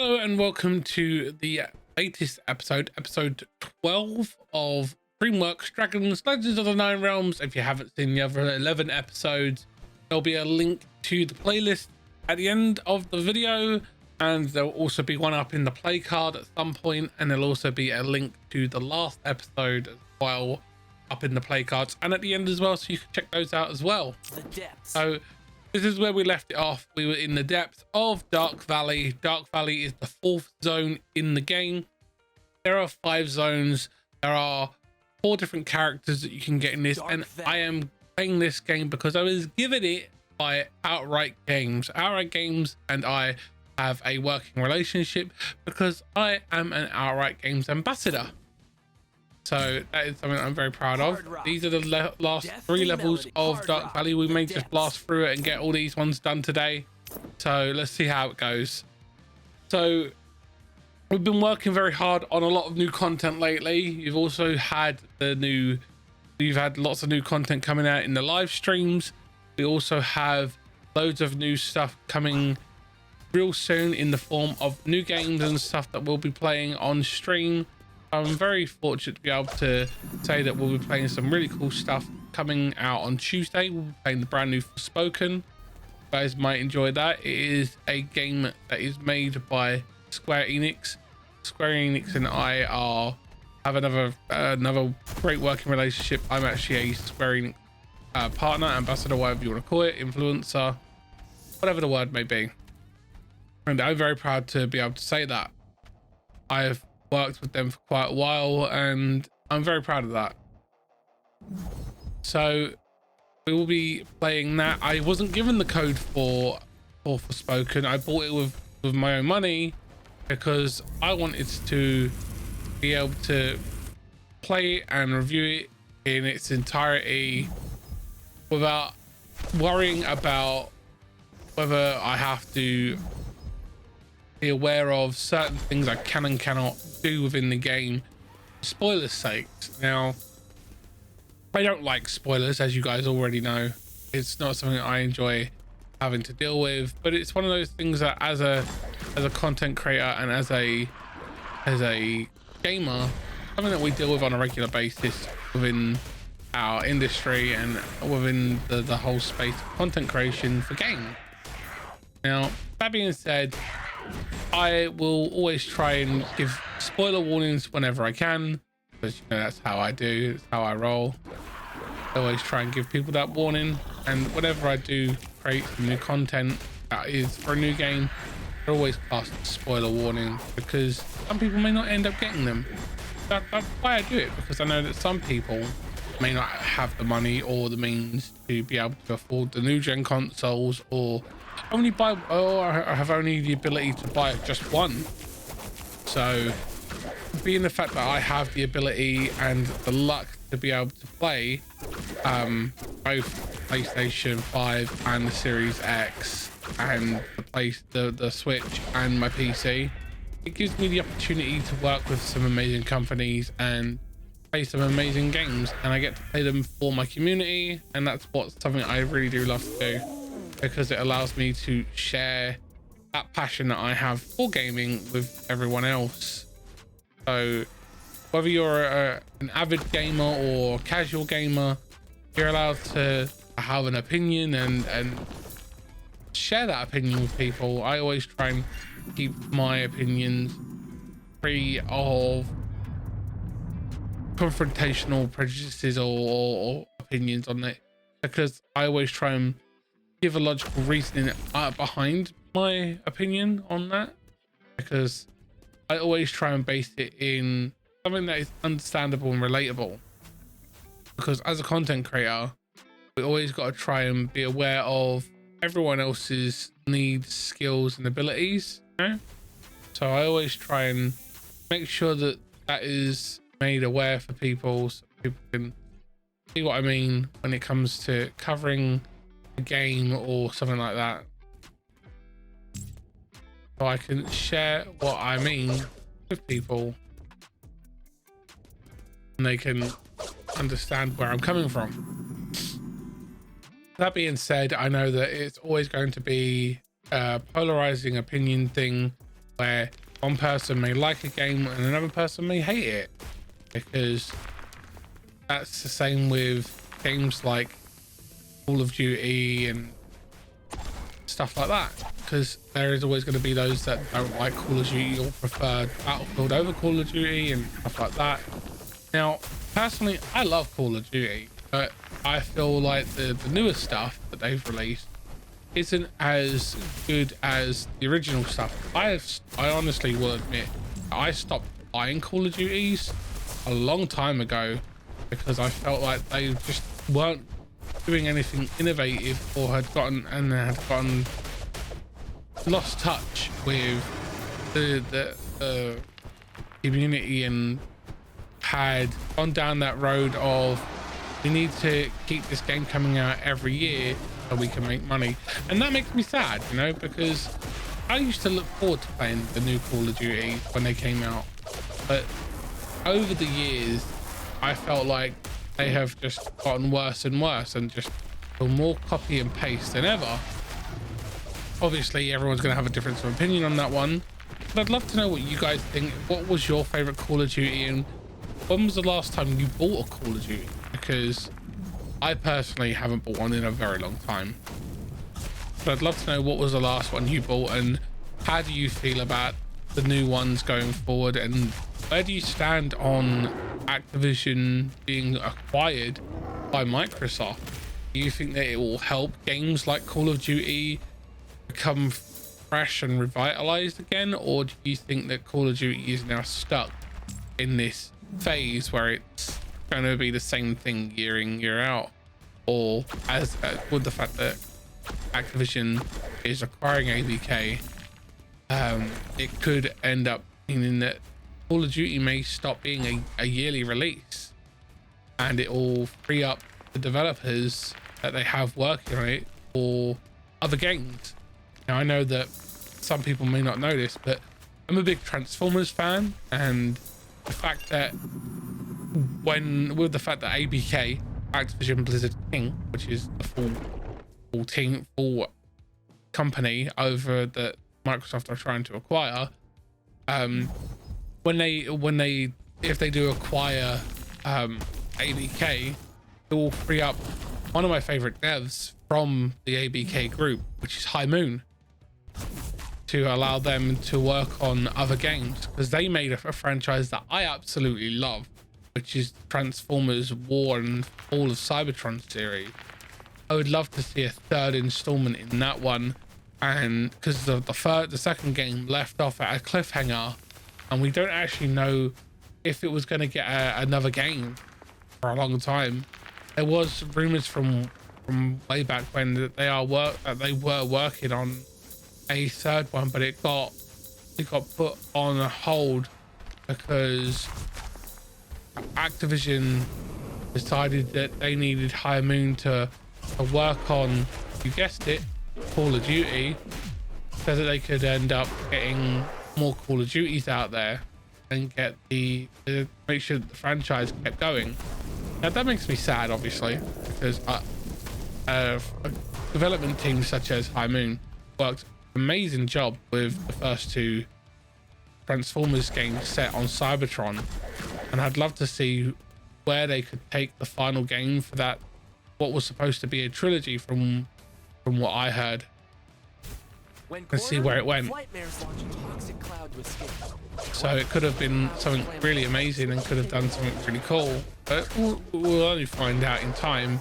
Hello and welcome to the latest episode 12 of DreamWorks Dragons Legends of the Nine Realms. If you haven't seen the other 11 episodes, there'll be a link to the playlist at the end of the video, and there'll also be one up in the play card at some point, and there'll also be a link to the last episode as well up in the play cards and at the end as well, so you can check those out as well. The depths. So this is where we left it off. We were in the depths of Dark Valley. Dark Valley is the fourth zone in the game. There are 5 zones. There are 4 different characters that you can get in this. Dark and Valley. I am playing this game because I was given it by Outright Games. Outright Games and I have a working relationship because I am an Outright Games ambassador. So that is something I'm very proud of. These are the last 3 levels of Dark Valley. We may just blast through it and get all these ones done today. So let's see how it goes. So we've been working very hard on a lot of new content lately. You've also had we've had lots of new content coming out in the live streams. We also have loads of new stuff coming real soon in the form of new games and stuff that we'll be playing on stream. I'm very fortunate to be able to say that we'll be playing some really cool stuff coming out on Tuesday. We'll be playing the brand new Forspoken. You guys might enjoy that. It is a game that is made by Square Enix. Square Enix and I have another great working relationship. I'm actually a Square Enix partner, ambassador, whatever you want to call it, influencer, whatever the word may be. And I'm very proud to be able to say that. I've worked with them for quite a while and I'm very proud of that. So we will be playing that. I wasn't given the code for Forspoken. I bought it with my own money because I wanted to be able to play it and review it in its entirety without worrying about whether I have to be aware of certain things I can and cannot do within the game, spoilers sakes. Now, I don't like spoilers, as you guys already know. It's not something I enjoy having to deal with, but it's one of those things that as a content creator and as a gamer, something that we deal with on a regular basis within our industry and within the whole space of content creation for games. Now, that being said, I will always try and give spoiler warnings whenever I can, because that's how I do, it's how I roll. I always try and give people that warning, and whenever I do create some new content that is for a new game, I always cast a spoiler warning because some people may not end up getting them. That's why I do it, because I know that some people may not have the money or the means to be able to afford the new gen consoles, or have only the ability to buy just one. So being the fact that I have the ability and the luck to be able to play both PlayStation 5 and the Series X and the Switch and my PC, it gives me the opportunity to work with some amazing companies and play some amazing games, and I get to play them for my community, and that's something I really do love to do, because it allows me to share that passion that I have for gaming with everyone else. So whether you're an avid gamer or casual gamer, you're allowed to have an opinion and share that opinion with people. I always try and keep my opinions free of confrontational prejudices or opinions on it, because I always try and give a logical reasoning behind my opinion on that, because I always try and base it in something that is understandable and relatable, because as a content creator we always got to try and be aware of everyone else's needs, skills and abilities, so I always try and make sure that that is made aware for people, so people can see what I mean when it comes to covering a game or something like that, so I can share what I mean with people and they can understand where I'm coming from. That being said, I know that it's always going to be a polarizing opinion thing where one person may like a game and another person may hate it, because that's the same with games like Call of Duty and stuff like that, because there is always going to be those that don't like Call of Duty or prefer Battlefield over Call of Duty and stuff like that. Now, personally, I love Call of Duty, but I feel like the newest stuff that they've released isn't as good as the original stuff. I honestly will admit, I stopped buying Call of Duties a long time ago because I felt like they just weren't doing anything innovative, or had gotten lost touch with the community, and had gone down that road of we need to keep this game coming out every year so we can make money. And that makes me sad, you know, because I used to look forward to playing the new Call of Duty when they came out, but over the years I felt like they have just gotten worse and worse, and just more copy and paste than ever. Obviously everyone's going to have a difference of opinion on that one, but I'd love to know what you guys think. What was your favorite Call of Duty, and when was the last time you bought a Call of Duty? Because I personally haven't bought one in a very long time, but I'd love to know what was the last one you bought, and how do you feel about the new ones going forward, and where do you stand on Activision being acquired by Microsoft? Do you think that it will help games like Call of Duty become fresh and revitalized again, or do you think that Call of Duty is now stuck in this phase where it's going to be the same thing year in, year out? Or as with the fact that Activision is acquiring AVK, it could end up meaning that Call of Duty may stop being a yearly release, and it will free up the developers that they have working on it for other games. Now, I know that some people may not know this, but I'm a big Transformers fan, and the fact that with the fact that ABK, Activision Blizzard King, which is the full company over that Microsoft are trying to acquire, if they do acquire ABK, it will free up one of my favorite devs from the ABK group, which is High Moon, to allow them to work on other games, because they made a franchise that I absolutely love, which is Transformers War and Fall of Cybertron series. I would love to see a third installment in that one, and because the second game left off at a cliffhanger, and we don't actually know if it was going to get another game for a long time. There was rumors from way back when that they were working on a third one, but it got put on a hold because Activision decided that they needed High Moon to work on, you guessed it, Call of Duty, so that they could end up getting more Call of Duties out there and get make sure that the franchise kept going. Now that makes me sad, obviously, because a development team such as High Moon worked an amazing job with the first two Transformers games set on Cybertron, and I'd love to see where they could take the final game for that, what was supposed to be a trilogy from what I heard, and see where it went. So it could have been something really amazing and could have done something really cool, but we'll only find out in time.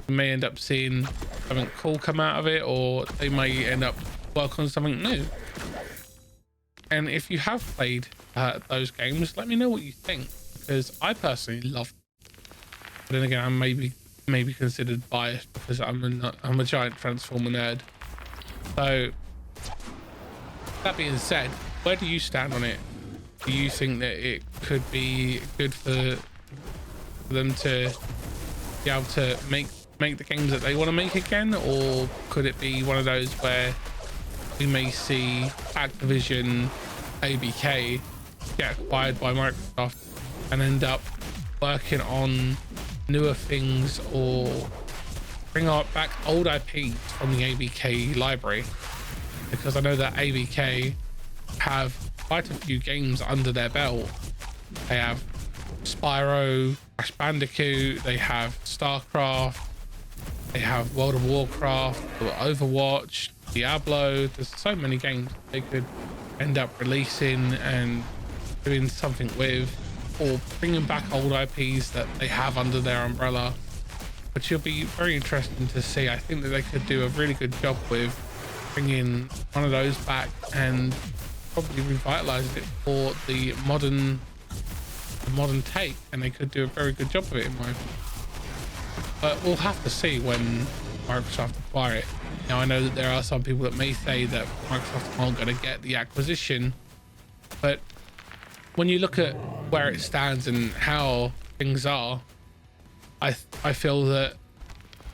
We may end up seeing something cool come out of it, or they may end up working on something new. And if you have played those games, let me know what you think, because I personally love them. But then again, I'm maybe considered biased because I'm a giant Transformer nerd. So that being said, where do you stand on it? Do you think that it could be good for them to be able to make the games that they want to make again, or could it be one of those where we may see Activision ABK get acquired by Microsoft and end up working on newer things, or bring back old IPs from the ABK library? Because I know that ABK have quite a few games under their belt. They have Spyro, Crash Bandicoot, they have StarCraft, they have World of Warcraft, Overwatch, Diablo. There's so many games they could end up releasing and doing something with, or bringing back old IPs that they have under their umbrella, which will be very interesting to see. I think that they could do a really good job with bringing one of those back and probably revitalize it for the modern take, and they could do a very good job of it in my opinion. But we'll have to see when Microsoft acquire it. Now I know that there are some people that may say that Microsoft aren't going to get the acquisition, but when you look at where it stands and how things are, I feel that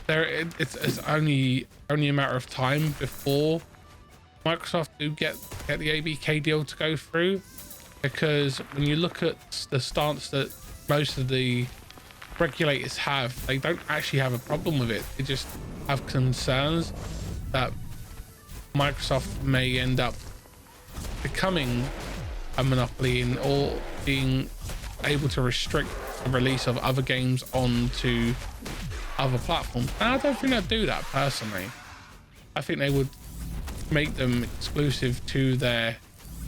it's only a matter of time before Microsoft do get the ABK deal to go through, because when you look at the stance that most of the regulators have, they don't actually have a problem with it. They just have concerns that Microsoft may end up becoming a monopoly in, or being able to restrict the release of other games onto other platforms. And I don't think they'd do that personally. I think they would make them exclusive to their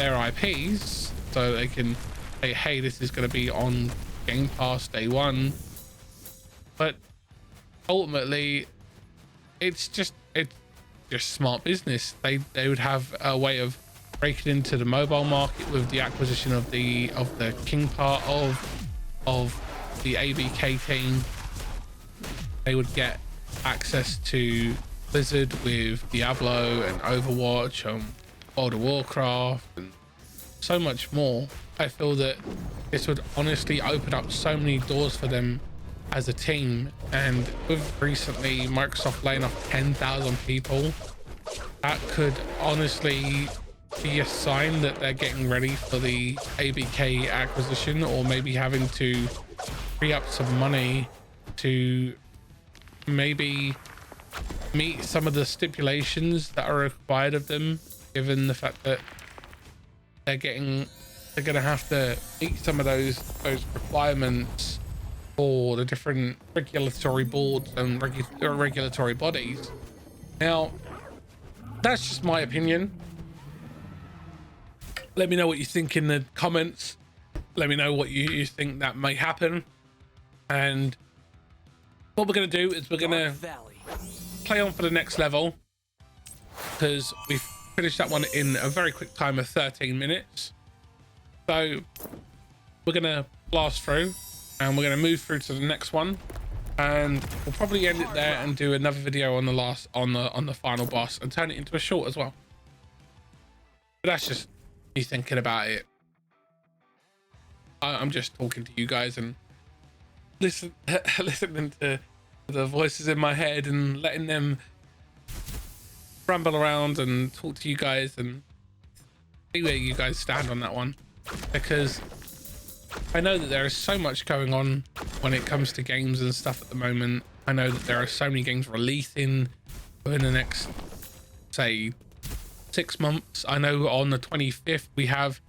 IPs, so they can say, hey, this is going to be on Game Pass day one. But ultimately it's just smart business. They would have a way of breaking into the mobile market with the acquisition of the king part of the ABK team. They would get access to Blizzard with Diablo and Overwatch and World of Warcraft and so much more. I feel that this would honestly open up so many doors for them as a team, and with recently Microsoft laying off 10,000 people, that could honestly be a sign that they're getting ready for the ABK acquisition, or maybe having to free up some money to maybe meet some of the stipulations that are required of them, given the fact that they're going to have to meet some of those requirements for the different regulatory boards and regulatory bodies. Now, that's just my opinion. Let me know what you think in the comments. Let me know what you think that may happen. And what we're going to do is we're going to play on for the next level, because we've finished that one in a very quick time of 13 minutes. So we're going to blast through, and we're going to move through to the next one, and we'll probably end it there and do another video on the final boss and turn it into a short as well. But that's just me thinking about it. I'm just talking to you guys and listening to the voices in my head and letting them ramble around and talk to you guys and see where you guys stand on that one, because I know that there is so much going on when it comes to games and stuff at the moment. I know that there are so many games releasing within the next, say, 6 months. I know on the 25th we have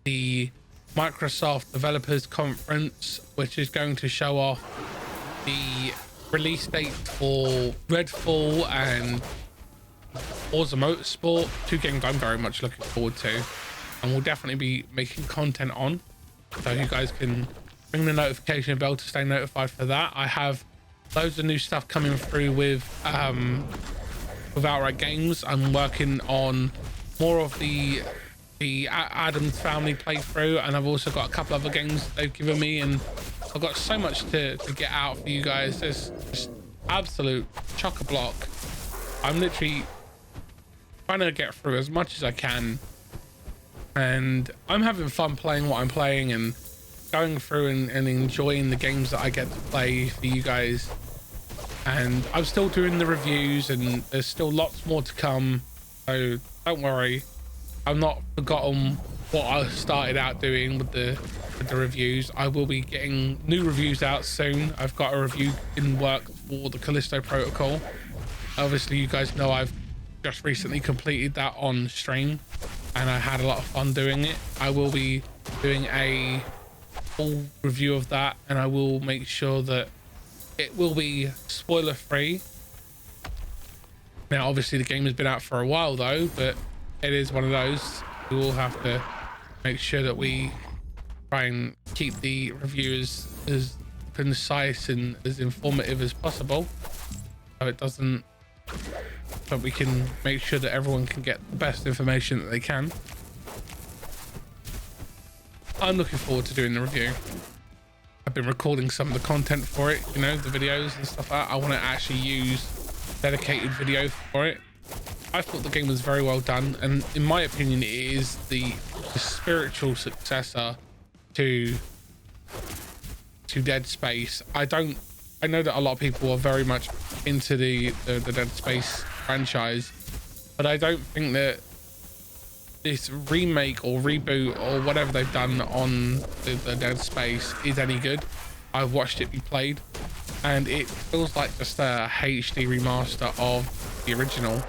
the Microsoft Developers Conference, which is going to show off the release date for Redfall and Forza Motorsport, 2 games I'm very much looking forward to, and we'll definitely be making content on, so you guys can ring the notification bell to stay notified for that. I have loads of new stuff coming through with Outright Games. I'm working on more of the Adam's Family playthrough, and I've also got a couple other games they've given me, and I've got so much to get out for you guys. There's just absolute chock-a-block. I'm literally trying to get through as much as I can, and I'm having fun playing what I'm playing and going through and enjoying the games that I get to play for you guys. And I'm still doing the reviews, and there's still lots more to come, so don't worry. I've not forgotten what I started out doing with the reviews. I will be getting new reviews out soon. I've got a review in work for the Callisto Protocol. Obviously you guys know I've just recently completed that on stream, and I had a lot of fun doing it. I will be doing a full review of that, and I will make sure that it will be spoiler free. Now obviously the game has been out for a while though, but it is one of those. We will have to make sure that we try and keep the review as concise and as informative as possible, so it doesn't, but we can make sure that everyone can get the best information that they can. I'm looking forward to doing the review. I've been recording some of the content for it, you know, the videos and stuff like that. I want to actually use dedicated video for it. I thought the game was very well done, and in my opinion it is the spiritual successor to Dead Space. I know that a lot of people are very much into the Dead Space franchise, but I don't think that this remake or reboot or whatever they've done on the Dead Space is any good. I've watched it be played, and it feels like just a HD remaster of the original,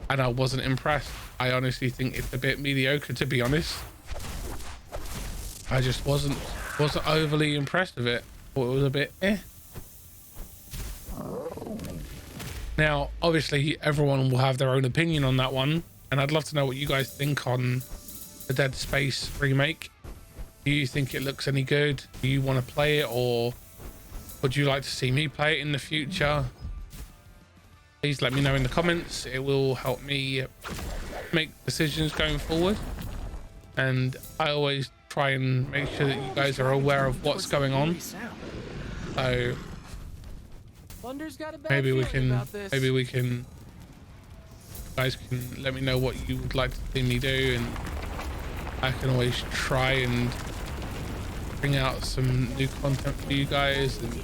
and I wasn't impressed. I honestly think it's a bit mediocre, to be honest. I just wasn't overly impressed with it. Thought it was a bit eh. Now obviously everyone will have their own opinion on that one, and I'd love to know what you guys think on the Dead Space remake. Do you think it looks any good? Do you want to play it, or would you like to see me play it in the future? Please let me know in the comments. It will help me make decisions going forward, and I always try and make sure that you guys are aware of what's going on. So maybe we can you guys can let me know what you would like to see me do, and I can always try and bring out some new content for you guys. And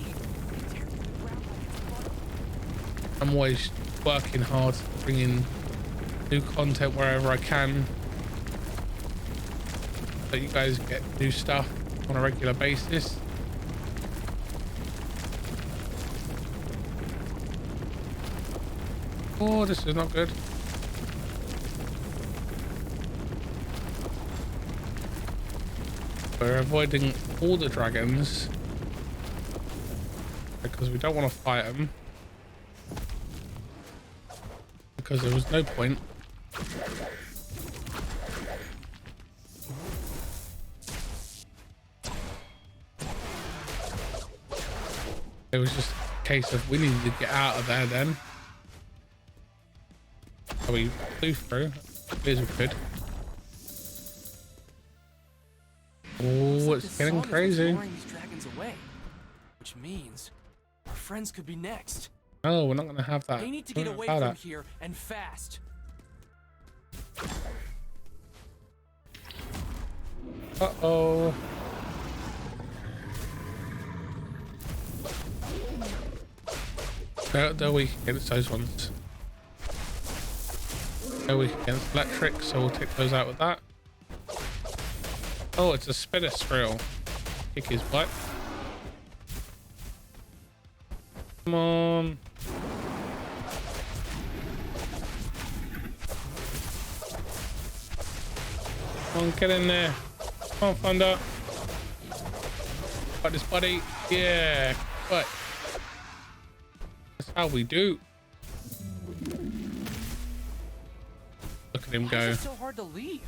I'm always working hard to bring in new content wherever I can, so you guys get new stuff on a regular basis. Oh, this is not good. We're avoiding all the dragons because we don't want to fight them, because there was no point. It was just a case of we needed to get out of there then. So we flew through. It is good. Oh, it's getting crazy. These dragons away, which means our friends could be next. No, we're not going to have that. They need to get away from here, and fast. Uh-oh. They're weak against those ones. They're weak against electric, so we'll take those out with that. Oh, it's a spitter skrill. Kick his butt. Come on. Come on, get in there. Come on, Thunder. Got this, buddy. Yeah, but that's how we do. Look at him go. Why is it so hard to leave?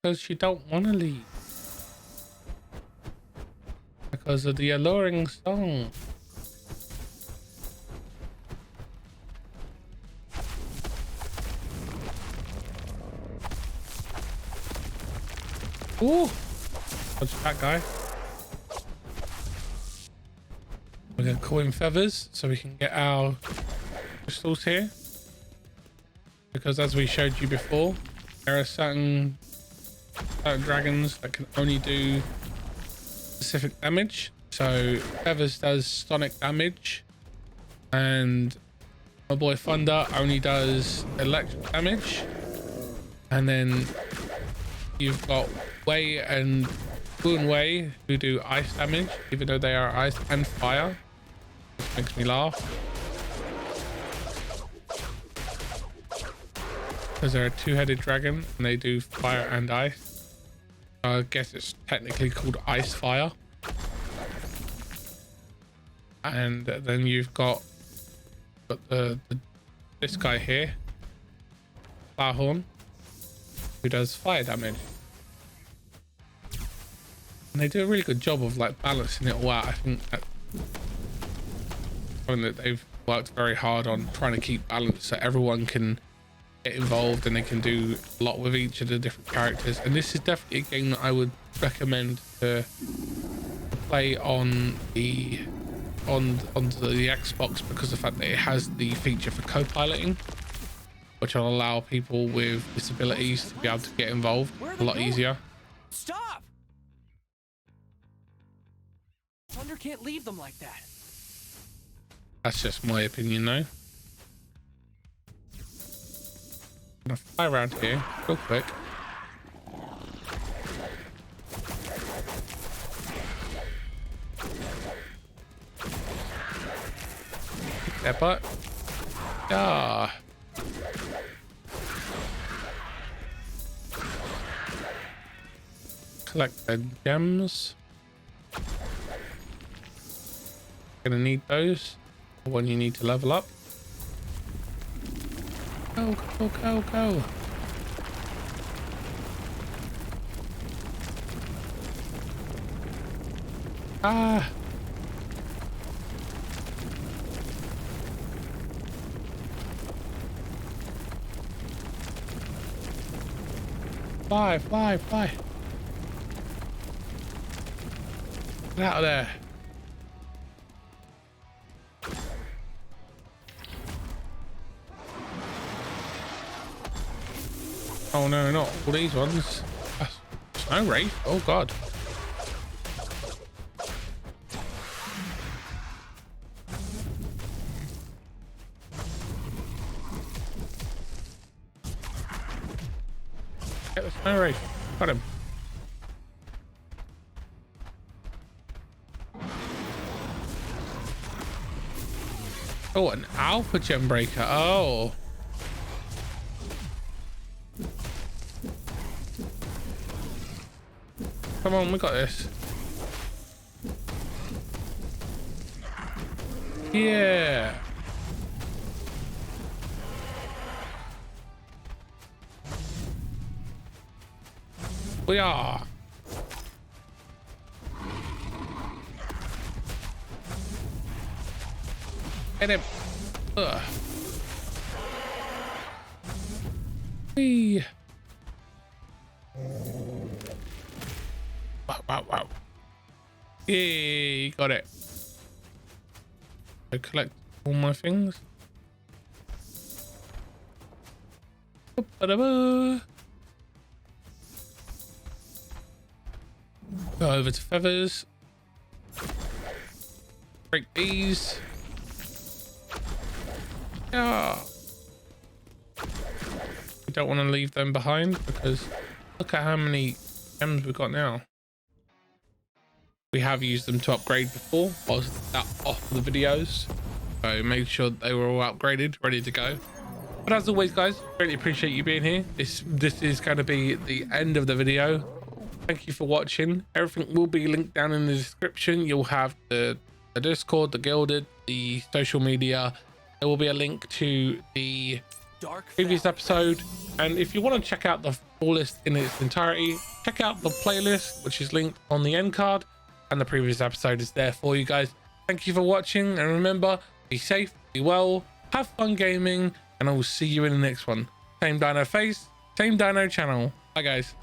Because you don't want to leave. Because of the alluring song. Ooh! Watch that guy. We're going to call him Feathers so we can get our crystals here. Because as we showed you before, there are certain dragons that can only do specific damage. So Feathers does sonic damage, and my boy Thunder only does electric damage. And then you've got Wei and Wei who do ice damage, even though they are ice and fire, which makes me laugh. because they're a two-headed dragon and they do fire and ice. I guess it's technically called Ice Fire. And then you've got this guy here, Firehorn, who does fire damage. And they do a really good job of like balancing it all out. I think that's something that they've worked very hard on, trying to keep balance so everyone can get involved and they can do a lot with each of the different characters. And this is definitely a game that I would recommend to play on the Xbox, because of the fact that it has the feature for co-piloting, which will allow people with disabilities to be able to get involved a lot easier. Stop! Thunder can't leave them like that. That's just my opinion though. I'm gonna fly around here real quick. Kick that butt. Ah. Collect the gems. Gonna need those when you need to level up. Go, go, go, go. Ah. Fly, fly, fly. Get out of there. Oh no, not all these ones. Snow Wraith. Oh god. Get the Snow Wraith. Got him. Oh, an alpha gem breaker. Oh. Come on, we got this. Yeah. We are. Get him. Ugh. Whee. Wow, wow, wow. Yay, got it. I collect all my things. Go over to feathers. Break these. Yeah. We don't want to leave them behind because look at how many gems we've got now. We have used them to upgrade before, whilst that off the videos, so make sure they were all upgraded, ready to go. But as always guys, really appreciate you being here. This is going to be the end of the video. Thank you for watching. Everything will be linked down in the description. You'll have the Discord, the Gilded, the social media. There will be a link to the previous episode, and if you want to check out the full list in its entirety, check out the playlist, which is linked on the end card. And the previous episode is there for you guys. Thank you for watching, and remember, be safe, be well, have fun gaming, and I will see you in the next one. Same Dino face, same Dino channel. Bye guys.